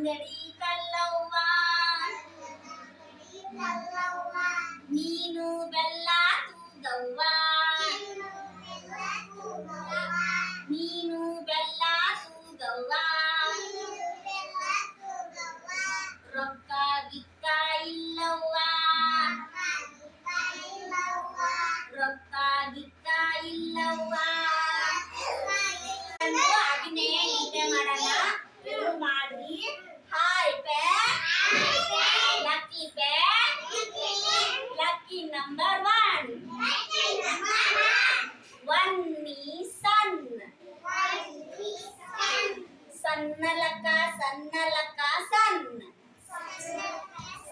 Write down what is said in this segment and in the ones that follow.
ಅಂಗಡಿ ಕಲ್ಲವ್ವ ನೀನು ಬೆಲ್ಲ ತೂಗವ್ವ ನೀನು ಬೆಲ್ಲ ತೂಗವ್ವ ರೊಕ್ಕ ಗಿಕ್ಕ ಇಲ್ಲವ್ವ ರೊಕ್ಕ ಗಿಕ್ಕ ಇಲ್ಲವ್ವ ಅಭಿನಯ ಗೀತೆ ಮಾಡೋಣ ಮಾಡಿ ಹಾಯ್ ಪೇ ಲಕ್ಕಿ ಪೇ ಲಕ್ಕಿ ನಂಬರ್ ಒನ್ ಮೀ ಸನ್ ಸನ್ನಲಕ ಸನ್ನಲಕ ಸನ್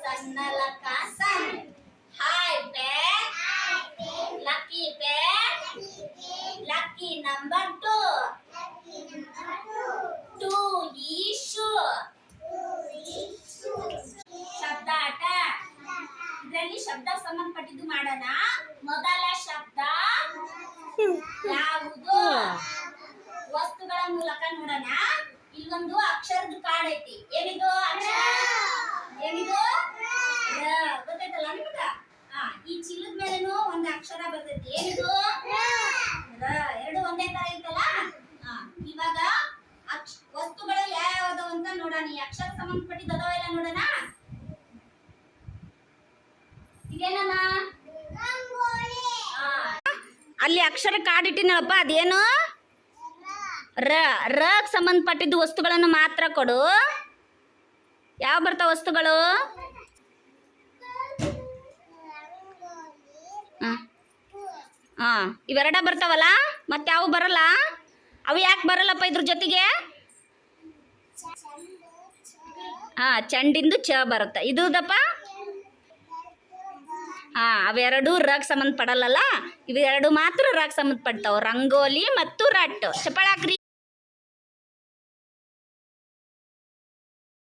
ಸನ್ನಲಕ ಸನ್ ಹಾಯ್ ಪೇ ಲಕ್ಕಿ ಪೇ ಲಕ್ಕಿ ನಂಬರ್ ಟೂ ಈಶು ಶಬ್ದ ಆಟ ಇದರಲ್ಲಿ ಶಬ್ದ ಸಂಬಂಧಪಟ್ಟಿದ್ದು ಮಾಡೋಣ ಮೊದಲ ಶಬ್ದ ಯಾವುದು ವಸ್ತುಗಳ ಮೂಲಕ ನೋಡೋಣ ಇಲ್ಲೊಂದು ಅಕ್ಷರದ ಕಾರ್ಡ್ ಐತಿ ಏನಿದು ಅಕ್ಷರ ಏನಿದು ಗೊತ್ತೈತಲ್ಲ ನಿಮ್ಗ ಈ ಚೀಲದ ಮೇಲೇನು ಒಂದು ಅಕ್ಷರ ಬರ್ತೈತಿ ಏನಿದು ಎರಡು ಒಂದೇ ತರ ಐತಲ್ಲ ಇವಾಗ ವಸ್ತುಗಳು ಯಾವ್ಯಾವ ಅಂತ ನೋಡೋಣ ಈ ಅಕ್ಷರ ಸಂಬಂಧಪಟ್ಟಿದ್ದು ಅದಾವೆಲ್ಲ ನೋಡೋಣ ಇದೇನಮ್ಮ ಅಲ್ಲಿ ಅಕ್ಷರ ಕಾಡಿಟ್ಟಿನಪ್ಪ ಅದೇನು ರ ಸಂಬಂಧಪಟ್ಟಿದ್ದು ವಸ್ತುಗಳನ್ನು ಮಾತ್ರ ಕೊಡು ಯಾವ ಬರ್ತಾವ ವಸ್ತುಗಳು ಇವೆರಡ ಬರ್ತಾವಲ್ಲ ಮತ್ತೆ ಯಾವ ಬರಲ್ಲ ಅವು ಯಾಕೆ ಬರಲ್ಲಪ್ಪ ಇದ್ರ ಜೊತೆಗೆ ಚಂಡಿಂದು ಚ ಬರುತ್ತೆ ಇದಪ್ಪ ಅವೆರಡು ರಗ್ ಸಂಬಂಧಪಡಲ್ಲ ಇವೆರಡು ಮಾತ್ರ ರಗ್ ಸಂಬಂಧಪಡ್ತಾವ ರಂಗೋಲಿ ಮತ್ತು ರಟ್ಟು ಚಪ್ಪಾಳೆ ಹಾಕ್ರಿ